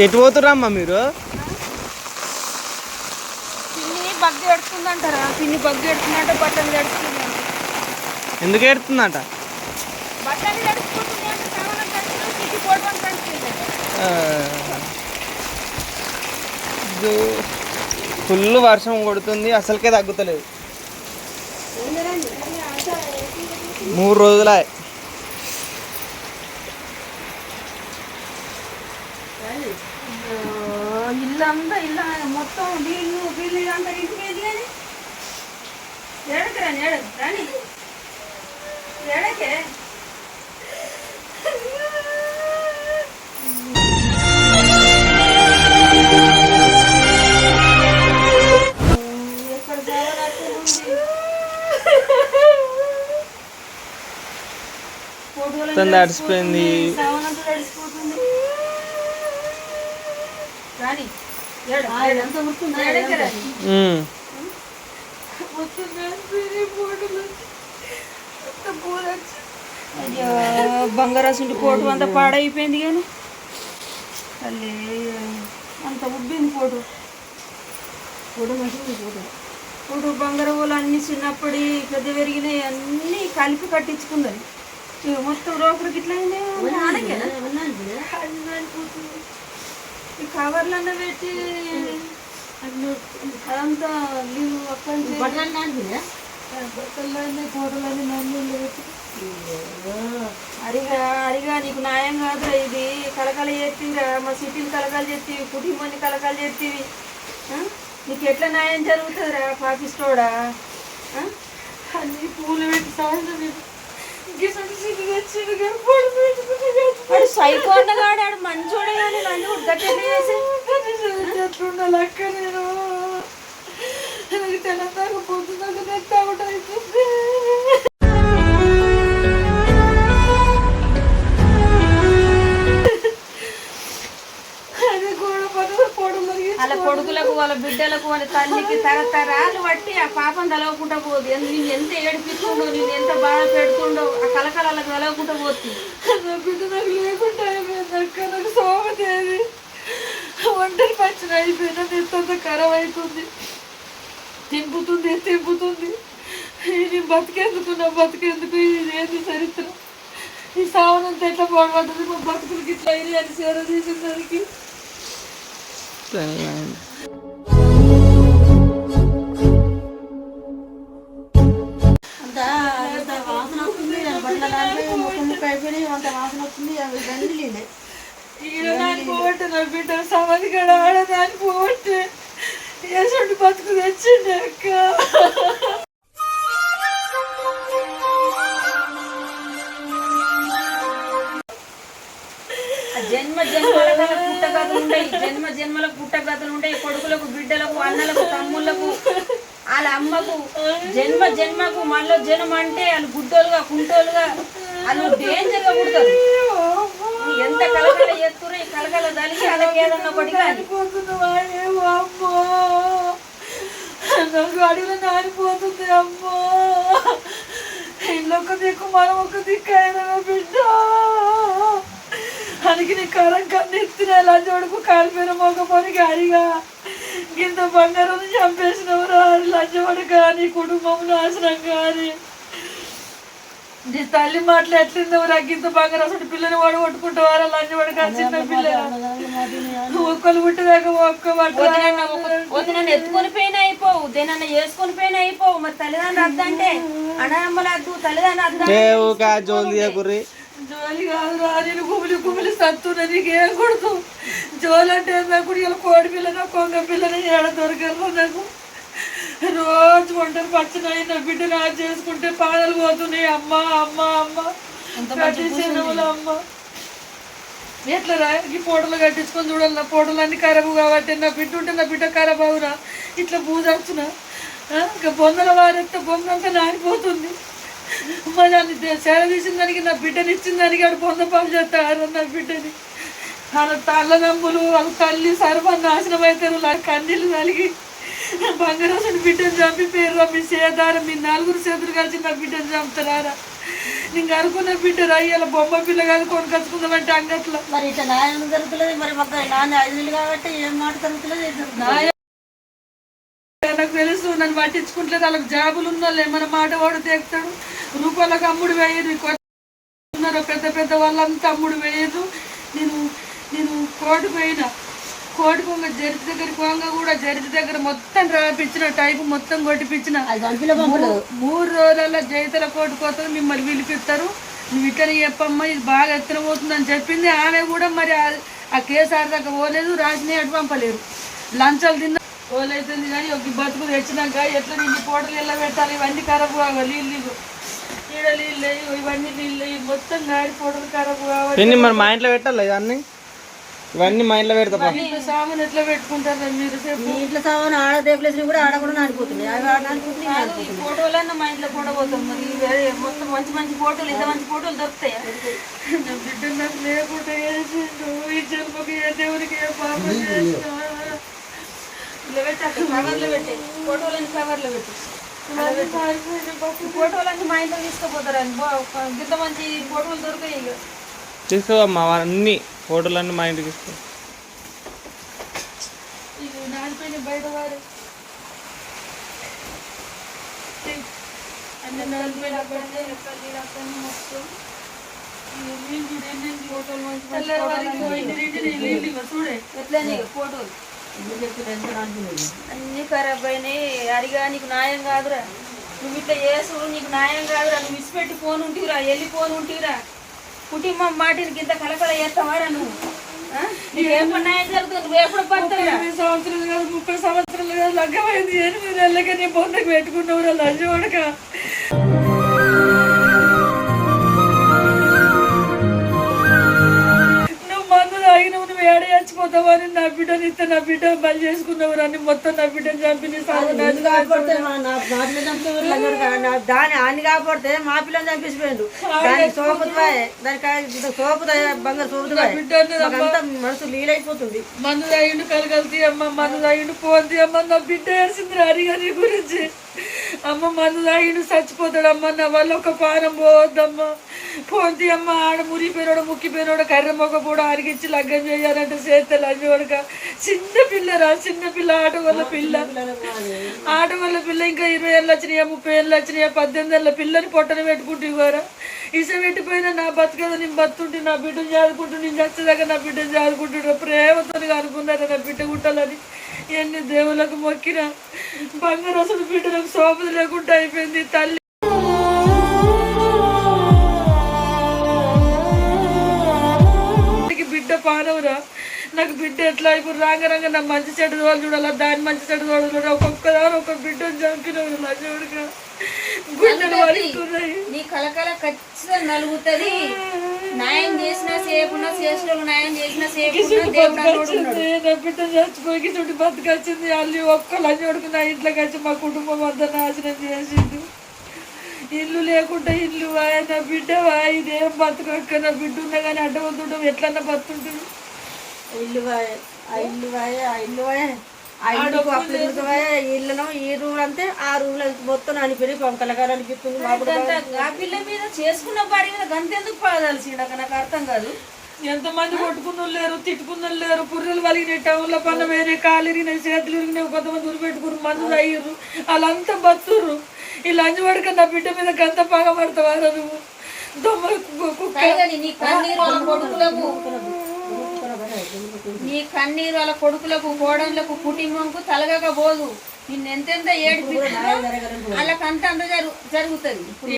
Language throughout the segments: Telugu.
ఎటు పోతురమ్మా మీరు? పిన్ని బగ్గు ఎడుతుందంటారా? పిన్ని బగ్గు ఎడుతుందంట, బట్టలు తడుస్తుంది. ఎందుకు ఎడుతుందంట? బట్టలు తడుచుకుంటుంది అంటే సామాన్లు తడుచుకుంటే పిన్ని పోవడం తడుస్తుంది. ఫుల్ వర్షం కొడుతుంది, అసలుకే తగ్గుతలేదు. 3 రోజుల ఇల్లంతా ఇల్లు మొత్తం నీళ్ళు బిల్లు అంతా ఇంటికేది కానీ ఏడకి రాని రాని ఏడకే ఎక్కడ తడిసిపోయింది. తడిసిపోతుంది. రాని బంగారాసుంటి పోటు అంతా పాడైపోయింది కానీ తల్లి అంత ఉబ్బింది పోటు పోటు బంగారు వాళ్ళు అన్నీ చిన్నప్పటి పెద్ద పెరిగినాయి అన్నీ కలిపి కట్టించుకుందని మొత్తం రోకడికి ఇట్లా ఈ కవర్లన్నా పెట్టి అదంతా నీళ్ళు అక్కడి బట్టలన్నీ ఫోటోలన్నీ నన్ను పెట్టి అరిగా నీకు న్యాయం కాదురా. ఇది కలకల చేతివిరా, మా సిటీలు కలకాలు చేతివి, కుటుంబాన్ని కలకాలు చేతివి. నీకు ఎట్లా న్యాయం జరుగుతుందిరా పాకిస్తోడా? అన్ని పూలు పెట్టి సాయంత్రం సైకో అన్నగాడు ఆడు మంచోడే కానీ నన్ను ఎట్లుండాలి అక్క? నేను తెలంగాణ పొద్దున్నాక నెత్తా ఒకటి అయిపోతుంది. వాళ్ళ కొడుకులకు వాళ్ళ బిడ్డలకు వాళ్ళ తల్లికి తరతరాలు బట్టి ఆ పాపం తలవకుండా పోదు. నేను ఎంత ఏడిపిస్తుండో, నేను ఎంత బాధ పెడుతుండో ఆ కలకలలకు తలవకుండా పోతుంది. బిడ్డ నాకు లేకుండా అయిపోయింది. నాకు సోమతేది ఒంటరి పచ్చిన అయిపోయినా ఎంత ఖరాబ్ అవుతుంది. తింపుతుంది. నేను బతికేందుకు ఇదేంది చరిత్ర? ఈ సావనంతా ఎట్లా పోవడుతుంది? మా బతుకులకి ఇట్లా అయింది అని సేవ చేసేసరికి అంత వాసన వస్తుంది. బట్టలు ముక్క అయిపోయినాయి, అంత వాసన వస్తుంది. అవి గంజిలే పోవట్టు నా బిడ్డ సమాధి గడ ఆడదాని పోవట్టే ఏసండి బతుకు తెచ్చిండే అక్క. జన్మలకు పుట్టగతులు ఉంటాయి. కొడుకులకు, బిడ్డలకు, అన్నలకు, తమ్ముళ్లకు, వాళ్ళ అమ్మకు జన్మకు మళ్ళీ జన్మ అంటే వాళ్ళు గుడ్డోలుగా కుంటోలుగా వాళ్ళు డేంజర్ గా పుడతారు. ఎంత కలకల ఎత్తురు ఈ కలకల దలికి వాళ్ళకి ఏదన్నా ఒకటి నాకు అడిగిన నానిపోతుంది. అమ్మో ఇల్లు ఒక దిక్కు మనం ఒక దిక్కు అయినా బిడ్డ అనికి నీ కరం కన్ను ఎత్తిన లంచోడుకు కాలిపోయిన మొగపోనికి అడిగా ఇంత బంగారం చంపేసినవరా లంచోడు కానీ కుటుంబం నాశనం కానీ నీ తల్లి మాటలు ఎట్లుందవరా? ఇంత బంగారం అసలు పిల్లని వాడు కొట్టుకుంటావారా? లంచోడు కానీ చిన్న పిల్లలు ఒక్కరు పుట్టదాకా ఒక్క వద్దు ఎత్తుకొని పోయినా అయిపోవు, దేనన్నా వేసుకొని పోయినా అయిపోవు. మరి తల్లిదండ్రులు అద్దంటే అన్నమ్మలు అద్దు, తల్లిదండ్రులు అద్దు. జోలి కాదురా, నేను కుమిలి సత్తున్నా. నీకు ఏం కొడుతు జోలు అంటే నాకు ఇలా కోడి పిల్లన కొంగ పిల్లని ఏడ దొరకరు. నాకు రోజు ఒంటరి పచ్చనై నా బిడ్డ నాకు చేసుకుంటే పాదలు పోతున్నాయి. అమ్మ అమ్మ అమ్మ కట్టించినవులు అమ్మ ఎట్లా రా? ఈ ఫోటోలు కట్టించుకొని చూడాలి. నా ఫోటోలు అన్నీ ఖరాబు కాబట్టి నా బిడ్డ ఉంటే నా బిడ్డ ఖరాబ్ అవునా? ఇట్లా పూజొచ్చునా? ఇంకా బొందల వారెత్తే బొందంతా నానిపోతుంది. దాన్ని సేవ తీసిన దానికి నా బిడ్డని ఇచ్చిన దానికి ఆడు పొందపాలు చేస్తారు. నా బిడ్డని వాళ్ళ తల్లదమ్ములు వాళ్ళ తల్లి సర్వం నాశనం అవుతారు. వాళ్ళ కన్నీళ్ళు కలిగి బంగారాసుని బిడ్డను చంపి పేరు మీ సేదారం మీ 4 చేతులు కలిసి నా బిడ్డను చంపుతారా? నీకు అనుకున్న బిడ్డ రయ్యాల బొమ్మ పిల్ల కాదు కొనుకొచ్చుకుందామంటే అంగట్లో మరి ఇట్లా న్యాయం జరుగుతుంది. మరి మాకు నాన్న 5 నెలలు కాబట్టి ఏం మాట జరుగుతుంది. నాకు తెలుసు నన్ను పట్టించుకుంటలేదు. వాళ్ళకి జాబులు ఉన్నోళ్ళు ఏమైనా మాట వాడు తెస్తాడు. రూపాయలకు అమ్ముడు వేయదు. ఉన్నారు పెద్ద పెద్ద వాళ్ళంతా అమ్ముడు వేయదు. నేను కోర్టుకు పోయినా. కోర్టుకు జడ్జి దగ్గరికి పోగా కూడా జడ్జి దగ్గర మొత్తం రాపించిన టైపు మొత్తం కొట్టిపించిన. 3 రోజులలో జైతల కోర్టుకు పోతుంది, మిమ్మల్ని పిలిపిస్తారు, నువ్వు ఇట్లా చెప్పమ్మా ఇది బాగా ఎత్తన పోతుందని చెప్పింది. ఆమె కూడా మరి ఆ కేసార్ దాకా పోలేదు, రాసినవి అటు పంపలేరు. లంచాలు తిన్న పోలైతుంది. కానీ ఒక బతుకు తెచ్చినాక ఎట్లా నిన్ను పోటలు ఎలా పెట్టాలి, ఇవన్నీ ఖరాబ్ కావాలి. నీళ్ళు ఈడ నీళ్ళు ఇవన్నీ నీళ్ళు మొత్తం గాడి పోటలు ఖరాబ్ కావాలి. మరి మా ఇంట్లో పెట్టాలి ఇవన్నీ మా ఇంట్లో పెడతా. సామాన్ ఎట్లా పెట్టుకుంటారు మీరు? మీ ఇంట్లో సామాన్ ఆడ దేపలేసి కూడా ఆడ కూడా నానిపోతున్నాయి. అవి నానిపోతున్నాయి. ఫోటోలన్నా మా ఇంట్లో ఫోటో పోతాం. మరి మొత్తం మంచి మంచి ఫోటోలు, ఇంత మంచి ఫోటోలు దొరుకుతాయా? నా బిడ్డ నాకు లేకుండా చేసిండు. ఈ జన్మకి ఏ దేవునికి ఏ పాపం చేసినా ఇలా పెట్టి అక్కడ కవర్లో పెట్టి ఫోటోలన్నీ కవర్లో పెట్టి ఫోటోలన్నీ మా ఇంట్లో తీసుకుపోతారని ఇంత మంచి ఫోటోలు దొరికాయి. ఇక తీసుకోమ్మా అన్ని ఫోటోలన్నీ మా ఇంటికి తీసుకో. ఇది నానిపోయిన బయట వారు అన్ని నానిపోయిన మొత్తం చూడే ఎట్లా ఫోటోలు అన్ని ఖరాబ్ అయినాయి. అరిగా నీకు న్యాయం కాదురా, నువ్వు ఇట్లా చేసుడు నీకు న్యాయం కాదురా. నువ్వు విసిపెట్టి ఫోన్ ఉంటివిరా, వెళ్ళి ఫోన్ ఉంటివిరా. కుటుంబం మాటికి ఇంత కలకల చేస్తావారా నువ్వు? నీకు ఎప్పుడు న్యాయం జరుగుతుంది? నువ్వు ఎప్పుడు పడతావురా? 20 సంవత్సరాలు కాదు 30 సంవత్సరాలు కాదు లగ్గమైంది. 8 నెలలకే నీ పొందకు పెట్టుకున్నావురా లంచోడక. నువ్వు ఏడ చచ్చిపోతావని నా బిడ్డని ఇస్తే నా బిడ్డ బలి చేసుకున్నావు అని మొత్తం నా బిడ్డని చంపి దాని అన్ని కాపాడితే మా పిల్లని చంపేసిపోయాడు. దానికి సోపుతాయి, దానికి సోపుతాయి, బంగారు సోపుతాయి. మనసు లీలైపోతుంది. మందు తాగిండు కలగలుతీ అమ్మ, మందు తాగిండు పోంది అమ్మ. నా బిడ్డ వేసింది అడిగా నీ గురించి. అమ్మ మందు తాగిండు చచ్చిపోతాడు అమ్మ, నా వల్ల ఒక పానం పోవద్దమ్మా. పోంతి అమ్మ ఆడ మురిగిపోయినాడు ముక్కిపోయినాడు కర్ర మొక్కపోడు అరిగించి లగ్గం చేయాలంటే చేస్తే లంచోడక. చిన్నపిల్లరా, చిన్నపిల్ల ఆట వల్ల పిల్ల, ఆట వల్ల పిల్ల. ఇంకా 20 ఏళ్ళు వచ్చినాయా, 30 ఏళ్ళు వచ్చినాయా, 18 ఏళ్ళ పిల్లని పొట్టన పెట్టుకుంటే ఇవ్వరా? ఇస పెట్టిపోయినా నా బతుకదా, నేను బతుంటే నా బిడ్డను చదువుకుంటూ నేను చచ్చేదాకా నా బిడ్డను చదువుకుంటుండ్రు. ప్రేమతో అనుకున్నారా నా బిడ్డ గుట్టాలని. ఎన్ని దేవులకు మొక్కినా బంగారు అసలు బిడ్డలకు శోభ లేకుండా అయిపోయింది. తల్లి బిడ్డ పానవురా, నాకు బిడ్డ ఎట్లా ఇప్పుడు రాంగరంగా నా మంచి చెడు వాళ్ళు చూడాలి, దాని మంచి చెడు వాళ్ళు చూడాలి. ఒక్కొక్కదాని ఒక బిడ్డను చంపినవు నా చూడగా గుండెలు పడుతున్నాయి. నీ కలకల ఖచ్చితంగా నలుగుతుంది. న్యాయం చేసిన సేపున్నా చేసిన న్యాయం చేసిన నా బిడ్డ చచ్చిపోయి చుట్టూ బతుకొచ్చింది. అల్లి ఒక్క లంచోడుకు నా ఇంట్లోకి వచ్చి మా కుటుంబం అంతా నాశనం చేసిండు. ఇల్లు లేకుండా ఇల్లు వాయ, నా బిడ్డ వాయ, ఇదేం బతుకొక్క. నా బిడ్డ ఉన్నా కానీ అడ్డవద్దుంటాం ఎట్లన్నా బతుంటుంది. ఇల్లు వాయ, ఆ ఇల్లు వాయ, ఆ ఇల్లు వాయ, ఆ ఇల్లుకు అప్పుడు వాయ, ఇల్లును ఈ రూమ్ అంతే, ఆ రూమ్ లో మొత్తం అనిపోయి పంకలగారు అనిపిస్తుంది. ఆ పిల్ల మీద చేసుకున్న పాడి మీద గంతెందుకు పాదాల్సిండ నాకు అర్థం కాదు. ఎంతమంది కొట్టుకున్న లేరు, తిట్టుకున్న లేరు, పుర్రెలు వలిగినాయి, టౌన్లో పన్న వేరే కాలు ఇరిగినాయి, చేతులు ఇరిగినాయి, కొంతమంది ఉరిపెట్టుకురు, మందు అయ్యారు, వాళ్ళంతా బతురు. ఈ లంచ్ పడక నా బిడ్డ మీద గంత బాగా పడతావారా నువ్వు? నీ కన్నీరు వాళ్ళ కొడుకులకు కోడళ్ళకు కుటుంబంకు తలగక పోదు. నిన్నెంతెంత ఏడిపి వాళ్ళకంత అంత జరుగుతుంది.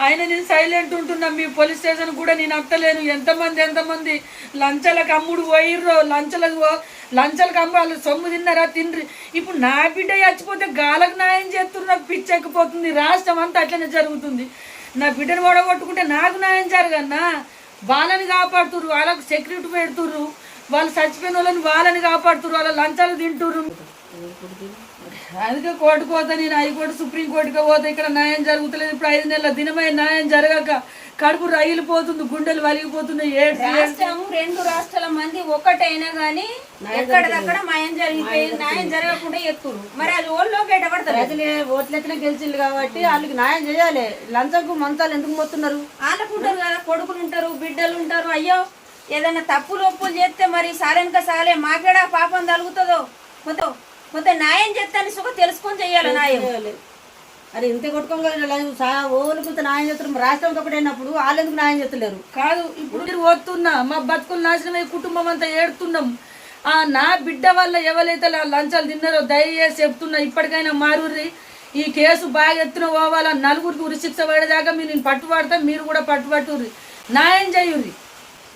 ఆయన నేను సైలెంట్ ఉంటున్నా. మీ పోలీస్ స్టేషన్ కూడా నేను అట్టలేను. ఎంతమంది లంచాలకు అమ్ముడు పోయిర్రో, లంచాలకు అమ్ము వాళ్ళు సొమ్ము తిన్నారా తిండ్రి. ఇప్పుడు నా బిడ్డ చచ్చిపోతే గాలకు న్యాయం చేస్తున్నారు. నాకు పిచ్చెక్కిపోతుంది. రాష్ట్రం అంతా అట్లనే జరుగుతుంది. నా బిడ్డను ఓడగొట్టుకుంటే నాకు న్యాయం జరగన్నా. వాళ్ళని కాపాడుతుర్రు, వాళ్ళకు సెక్యూరిటీ పెడుతుర్రు, వాళ్ళు చచ్చిపోయిన వాళ్ళని కాపాడుతుర్రు, వాళ్ళ లంచాలు తింటుర్రు. అందుకే కోర్టుకు పోతా, నేను హైకోర్టు సుప్రీం కోర్టుకు పోతా. ఇక్కడ న్యాయం జరుగుతలేదు. ఇప్పుడు 5 నెలల దినమై న్యాయం జరగక కడుపు రగిలిపోతుంది, గుండెలు వలిగిపోతున్నాయి. రాష్ట్రము 2 రాష్ట్రాల మంది ఒకటైనా గానీ ఎక్కడిదక్కడ న్యాయం జరగకుండా ఎత్తురు. మరి అది ఓళ్ళలోకి ఎటపడతారు. ప్రజలు ఓట్లు ఎత్తిన గెలిచిండు కాబట్టి వాళ్ళకి న్యాయం చేయాలి. లంచకు మంచాలు ఎందుకు మొత్తున్నారు? వాళ్ళకుంటారు కదా, కొడుకులు ఉంటారు, బిడ్డలు ఉంటారు. అయ్యో ఏదైనా తప్పులు ఒప్పులు చేస్తే మరి సారెనక సాలే మాకేడా పాపం తలుగుతుందో మొత్తం న్యాయం చేస్తాను సుఖ తెలుసుకొని చెయ్యాలి న్యాయం. అది ఇంత కొట్టుకోగలిగిన ఓళ్ళకి న్యాయం చేస్తారు. రాష్ట్రం ఒకటైనప్పుడు వాళ్ళు ఎందుకు న్యాయం చేస్తలేరు? కాదు, ఇప్పుడు మీరు పోతున్నా మా బతుకులు నాశనమై కుటుంబం అంతా ఏడుతున్నాం. నా బిడ్డ వల్ల ఎవరైతే లంచాలు తిన్నారో దయచేసి చెప్తున్నా, ఇప్పటికైనా మారుర్రి. ఈ కేసు బాగా ఎత్తున పోవాలా, 4గురికి ఉరిశిక్ష పడేదాకా నేను పట్టుబడతా, మీరు కూడా పట్టుబట్టుర్రి, న్యాయం చేయుర్రి.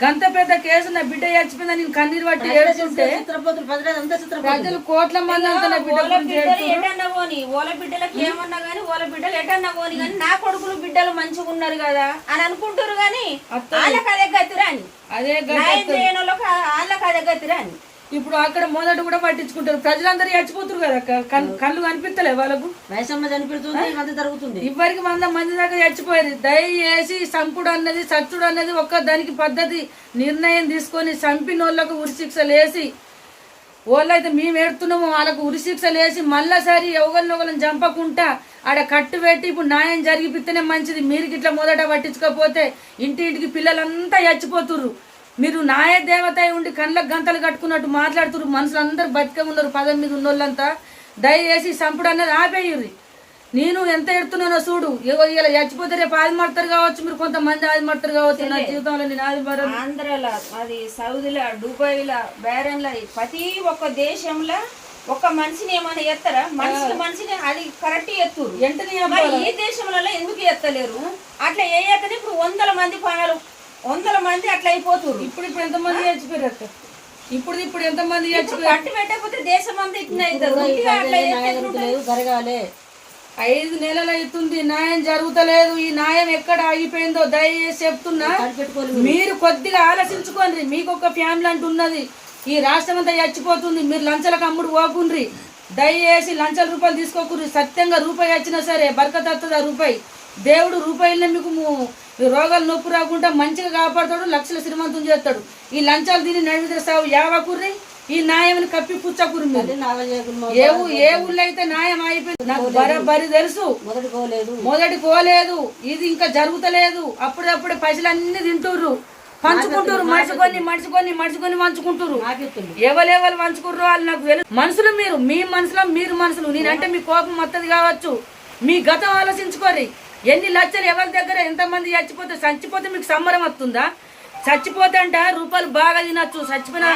గంత పెద్ద కేసు, నా బిడ్డ చచ్చిపోయిందా నేను కన్నీరు పట్టి ఏడుస్తుంటే ప్రజలు కోట్ల మంది అంతా నా బిడ్డ ఎటన్నా పోని ఓల బిడ్డలకు ఏమన్నా గానీ ఓల బిడ్డలు ఎటన్నా పోని కానీ నా కొడుకులు బిడ్డలు మంచిగా ఉన్నారు కదా అని అనుకుంటారు గానీ వాళ్ళకి అదే గతిరాని, అదే న్యాయం చేయని వాళ్ళకి వాళ్ళకి అదే గతిరాని. ఇప్పుడు అక్కడ మొదట కూడా పట్టించుకుంటారు. ప్రజలందరూ చచ్చిపోతారు కదా, కళ్ళు కనిపిస్తలే వాళ్ళకు. వయసమ్మ చనిపోతుంది, జరుగుతుంది. ఇవ్వరికి 100 మంది దాకా చచ్చిపోయారు. దయచేసి సంపుడు అన్నది సచ్చుడు అన్నది ఒక్క దానికి పద్ధతి నిర్ణయం తీసుకొని చంపినోళ్ళకు ఉరిశిక్షలు వేసి, వాళ్ళైతే మేము ఏడుతున్నాము వాళ్ళకు ఉరిశిక్షలు వేసి మళ్ళాసారి ఎవరినొకరిని చంపకుండా ఆడ కట్టు పెట్టి ఇప్పుడు న్యాయం జరిగిపిస్తేనే మంచిది. మీరు ఇట్లా మొదట పట్టించుకోకపోతే ఇంటింటికి పిల్లలంతా చచ్చిపోతుర్రు. మీరు న్యాయ దేవత ఉండి కళ్ళకు గంతలు కట్టుకున్నట్టు మాట్లాడుతున్నారు. మనుషులు అందరు బతికే ఉన్నారు, 10 మీద ఉన్నోళ్ళంతా. దయచేసి సంపుడు అన్నది ఆపేయుర్రి. నేను ఎంత ఎడుతున్నానో చూడు, ఇలా చచ్చిపోతే రేపు ఆదిమడతారు కావచ్చు, మీరు కొంతమంది ఆదిమడతారు కావచ్చు. నా జీవితంలో నేను ఆదిమరం ఆంధ్రలో, అది సౌదీలో, దుబాయ్లో, బహ్రెయిన్లో, ప్రతి ఒక్క దేశంలో ఒక మనిషిని ఏమైనా ఎత్తారా? మనిషిని అది కరెక్ట్ ఎత్తురు. ఈ దేశంలో ఎందుకు ఎత్తలేరు? అట్లా వేయకనే ఇప్పుడు 100 మంది ప్రాణాలు 100 మంది అట్లా అయిపోతున్నారు. ఇప్పుడు ఎంతమంది చచ్చిపోయారు అక్క? ఇప్పుడు ఎంతమంది చచ్చిపోయారు? అట్టు పెట్టకపోతే దేశం అంతా ఇట్లా జరగాలి. 5 నెలలు అవుతుంది, న్యాయం జరుగుతలేదు. ఈ న్యాయం ఎక్కడ ఆగిపోయిందో దయచేసి చెప్తున్నా, మీరు కొద్దిగా ఆలోచించుకోండి. మీకు ఒక ఫ్యామిలీ అంటూ ఉన్నది, ఈ రాష్ట్రం అంతా చచ్చిపోతుంది. మీరు లంచాలకు అమ్ముడు పోకుండ్రి. దయచేసి లంచాల రూపాయలు తీసుకోకుర్రి. సత్యంగా రూపాయి వచ్చినా సరే బరకత్ వస్తుంది. రూపాయి దేవుడు రూపాయలనే మీకు రోగాలు నొప్పి రాకుండా మంచిగా కాపాడుతాడు, లక్షల శ్రీమంతం చేస్తాడు. ఈ లంచాలు తిని నడిమిద్ర సాగు యావకుర్రి. ఈ న్యాయం కప్పి పుచ్చకుర్రి. మీరు ఏ ఊళ్ళో అయితే న్యాయం అయిపోయింది నాకు బరి తెలుసు. మొదటి కోలేదు, ఇది ఇంకా జరుగుతలేదు. అప్పుడప్పుడే పైసలన్నీ తింటుర్రు, పంచుకుంటారు. మనుషుకొని పంచుకుంటారు. ఎవరెవరు పంచుకుర్రో వాళ్ళు నాకు తెలుసు. మనుషులు మీ మనసులో మీరు మనుషులు. నేనంటే మీ కోపం వస్తుంది కావచ్చు, మీ గతం ఆలోచించుకోరి. ఎన్ని లక్షలు ఎవరి దగ్గర ఎంతమంది చచ్చిపోతే మీకు సంబరం వస్తుందా? చచ్చిపోతే అంట రూపాయలు బాగా తినచ్చు. చచ్చిపోతే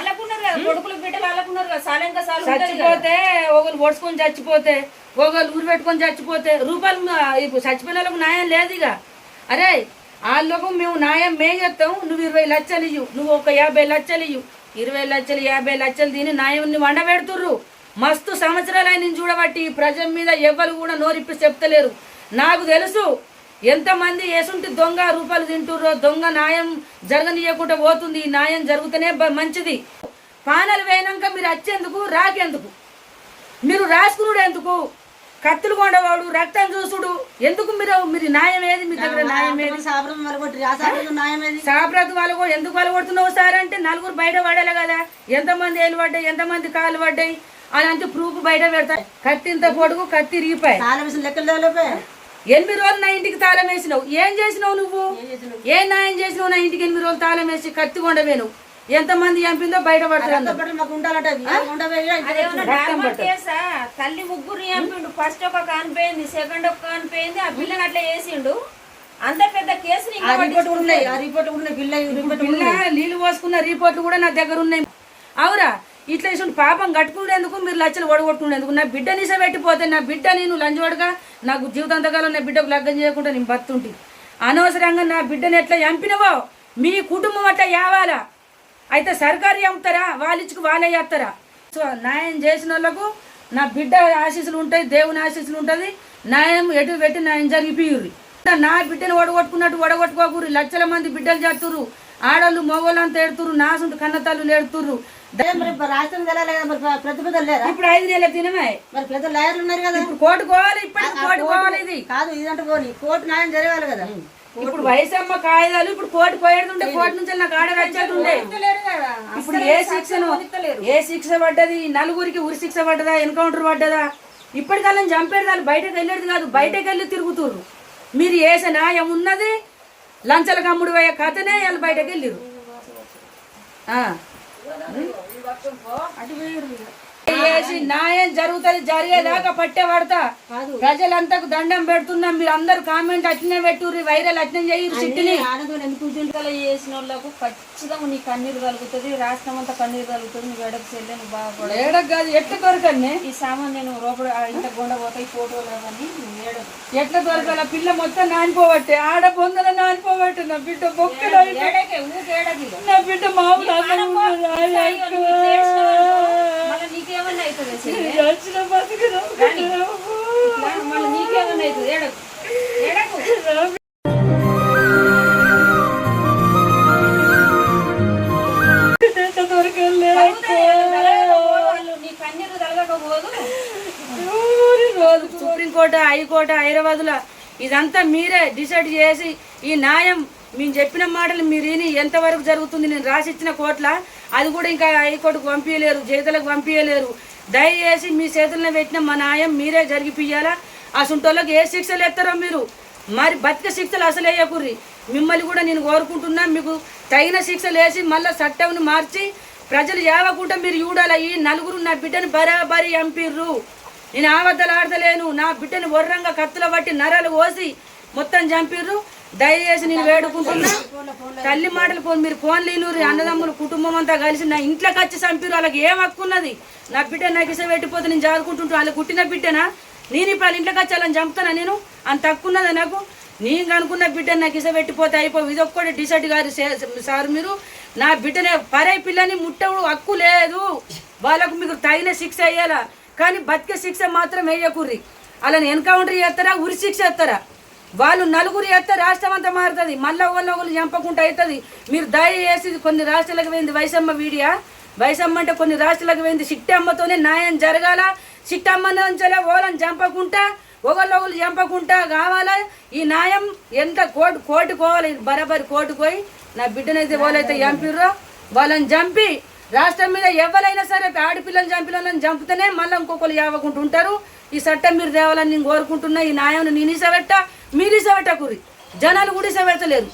ఒకరు పొడుచుకొని చచ్చిపోతే, ఒకరు ఊరు పెట్టుకొని చచ్చిపోతే రూపాయలు చచ్చిపోయిన వాళ్ళకు న్యాయం లేదు. ఇక అరే వాళ్ళకు మేము న్యాయం చేస్తాం, నువ్వు 20 లక్షలు ఇవ్వు, నువ్వు ఒక 50 లక్షలు ఇవ్వు. 20 లక్షలు 50 లక్షలు తిని న్యాయం వండబెడుతుర్రు. మస్తు సంవత్సరాలు ఆయన చూడబట్టి ప్రజల మీద ఎవరు కూడా నోరిప్పి చెప్తలేరు. నాకు తెలుసు ఎంతమంది ఏసుంటి దొంగ రూపాయలు తింటుర్రో. దొంగ న్యాయం జరగనీయకుండా పోతుంది. ఈ న్యాయం జరుగుతూనే మంచిది. పానలు వేయనాక మీరు వచ్చేందుకు రాకేందుకు? మీరు రాసుకున్నాడు ఎందుకు? కత్తులు కొండవాడు, రక్తం చూసుడు ఎందుకు? మీరు న్యాయం ఏది? మీ దగ్గర న్యాయం ఏది? సాబ్రత్ వాళ్ళు కూడా ఎందుకు వలగొడుతున్నావు సార్ అంటే 4 బయట పడేలే కదా. ఎంతమంది ఏళ్ళు పడ్డాయి, ఎంతమంది కాళ్ళు పడ్డాయి అని అంటే ప్రూఫ్ బయట పెడతాయి. కత్తింత పొడుగు, కత్తి రీపాయి. 8 రోజులు నా ఇంటికి తాళం వేసినావు. ఏం చేసినావు నువ్వు? ఏ న్యాయం చేసినావు? నా ఇంటికి 8 రోజులు తాళం వేసి కత్తి కొండవేను. ఎంతమంది చంపిందో బయట పడతారు. తల్లి 3 చంపిండు. ఫస్ట్ ఒక కానిపోయింది, సెకండ్ ఒక కానిపోయింది. ఆ పిల్లని అట్లా వేసిండు. అంత పెద్ద కేసు నీళ్లు పోసుకున్న రిపోర్ట్లు కూడా నా దగ్గర ఉన్నాయి. అవురా? ఇట్లా ఇటువంటి పాపం కట్టుకునేందుకు మీరు లక్షలు ఒడగొట్టుకునేందుకు. నా బిడ్డ నిస పెట్టిపోతే నా బిడ్డ నేను లంచవడగా నాకు జీవితాంతకాలం నా బిడ్డకు లగ్గం చేయకుండా నేను బతుంటి. అనవసరంగా నా బిడ్డను ఎట్లా చంపినవో మీ కుటుంబం అట్లా యావాలా? అయితే సర్కారు చంపుతారా? వాళ్ళిచ్చుకు వాళ్ళే చేస్తారా? సో న్యాయం చేసిన వాళ్ళకు నా బిడ్డ ఆశీస్సులు ఉంటాయి, దేవుని ఆశీస్సులు ఉంటుంది. న్యాయం ఎటు పెట్టి న్యాయం జరిగిపోయుర్రి. నా బిడ్డను ఓడగొట్టుకున్నట్టు ఓడగొట్టుకోకూరు. లక్షల మంది బిడ్డలు చేస్తుర్రు, ఆడోళ్ళు మగోళ్ళు అంతా ఏడుతుర్రు, నాసుంటు కన్నతల్లు ఏడుతుర్రు. రాష్ట్రం తెలాలి కదా, మరి ప్రతిపదలు లేరా? ఇప్పుడు 5 నెలల దినమే మరి పెద్ద లాయర్లు ఉన్నారు కదా. ఇప్పుడు కోర్టు పోవాలి, ఇప్పటికి కోర్టు పోవాలి. ఇది కాదు ఇదంటే పోనీ కోర్టు న్యాయం జరగాలి కదా. ఇప్పుడు వయసమ్మ కాయిదాలు ఇప్పుడు కోర్టు పోయేటుండే, కోర్టు నుంచి నాకు ఆర్డర్ వచ్చేటుండే. ఇప్పుడు ఏ శిక్ష పడ్డది? నలుగురికి ఉరి శిక్ష పడ్డదా, ఎన్కౌంటర్ పడ్డదా? ఇప్పటికల్లా చంపేదాలు బయటకు వెళ్ళేది కాదు, బయటకు వెళ్ళి తిరుగుతుర్రు. మీరు వేసే న్యాయం ఉన్నది, లంచాల కమ్ముడు పోయే కథనే వాళ్ళు బయటకు వెళ్ళిరు. న్యాయం జరుగుతుంది, జరిగేదాకా పట్టే పడతా. ప్రజలంతకు దండం పెడుతున్నాం, మీరు అందరు కామెంట్ అట్లనే పెట్టుర్రి, వైరల్ అట్లనే చేయరు. చిట్టిని చేసిన వాళ్ళకు ఖచ్చితంగా నీ కన్నీరు కలుగుతుంది, రాష్ట్రం అంతా కన్నీరు కలుగుతుంది. నువ్వు ఎడకు చెల్లె, నువ్వు బాగుపడ ఏడకు కాదు ఎట్లా దొరకని ఈ సామాన్ నేను రూపడు ఇంత గుండ పోతాయి ఫోటోలు అవన్నీ ఏడకు ఎట్లా దొరకాల? పిల్ల మొత్తం నానిపోబట్టే, ఆడ పొందల నానిపోబట్టే. నా బిడ్డ బొక్కలు, ఏడకే ఊకే ఏడకి నా బిడ్డ మామూలు నీకేమన్నా అవుతుంది బతుకు. మళ్ళీ నీకేమన్నా అవుతుంది ఏడకు ఏడకు. నీ కన్నీరు తలగకపోదు. రోజు సుప్రీంకోర్టు, హైకోర్టు, హైదరాబాద్లో ఇదంతా మీరే డిసైడ్ చేసి ఈ న్యాయం మేము చెప్పిన మాటలు మీరు విని ఎంతవరకు జరుగుతుంది. నేను రాసిచ్చిన కోట్ల అది కూడా ఇంకా హైకోర్టుకు పంపించలేరు, చేతులకు పంపించలేరు. దయచేసి మీ చేతుల్లో పెట్టిన మా న్యాయం మీరే జరిగిపియాలా. అసంటోళ్ళకి ఏ శిక్షలు ఎత్తారో మీరు, మరి బతిక శిక్షలు అసలు వేయకుర్రి. మిమ్మల్ని కూడా నేను కోరుకుంటున్నా, మీకు తగిన శిక్షలు వేసి మళ్ళీ చట్టంను మార్చి ప్రజలు యావకుండా మీరు చూడాలి. ఈ నలుగురు నా బిడ్డను బరాబరి చంపిర్రు, నేను ఆవద్దలు ఆడతలేను. నా బిడ్డను వర్రంగా కత్తుల బట్టి నరాలు కోసి మొత్తం చంపిర్రు. దయచేసి నేను వేడుకుంటున్నా, తల్లి మాటలు ఫోన్ మీరు ఫోన్ లేనూరి అన్నదమ్ములు కుటుంబం అంతా కలిసి నా ఇంట్లోకి వచ్చి చంపిర్రు. వాళ్ళకి ఏం హక్కున్నది? నా బిడ్డ నాకు ఇస పెట్టిపోతే నేను చదువుకుంటుంటా, వాళ్ళకి పుట్టిన బిడ్డనా? నేను ఇప్పుడు వాళ్ళ ఇంట్లోకి వచ్చి వాళ్ళని చంపుతానా? నేను అంత హక్కున్నదా నాకు? నేను అనుకున్న బిడ్డ నాకు ఇస పెట్టిపోతే అయిపో. ఇది ఒక్కటి డిసైడ్ గారు సార్, మీరు నా బిడ్డనే పరే పిల్లని ముట్టవుడు హక్కు లేదు. వాళ్ళకు మీకు తగిన శిక్ష వేయాలా, కానీ బతికే శిక్ష మాత్రం వేయకుర్రి. వాళ్ళని ఎన్కౌంటర్ చేస్తారా, ఉరి శిక్ష చేస్తారా? వాళ్ళు నలుగురు చేస్తే రాష్ట్రం అంతా మారుతుంది, మళ్ళీ ఒకళ్ళు చంపకుండా అవుతుంది. మీరు దయచేసి కొన్ని రాష్ట్రాలకు పోయింది వైసమ్మ వీడియా, వైసమ్మ అంటే కొన్ని రాష్ట్రాలకు పోయింది. సిట్టమ్మతోనే న్యాయం జరగాల, సిట్టమ్మ నుంచే ఓళ్ళని చంపకుండా ఒకళ్ళు చంపకుండా కావాలా. ఈ న్యాయం ఎంత కోర్టు పోవాలి, బరాబరి కోర్టు పోయి నా బిడ్డనైతే వాళ్ళైతే చంపిర్రో వాళ్ళని చంపి రాష్ట్రం మీద ఎవరైనా సరే ఆడపిల్లని చంపిల్లని చంపితేనే మళ్ళీ ఇంకొకరు యావకుండా ఉంటారు. ఈ చట్టం మీరు తేవాలని నేను కోరుకుంటున్నా. ఈ న్యాయం నేను ఇసబెట్టా, మీరు ఇసబెట్టకుర్రి, జనాలు కూడా ఇసబెట్టలేరు.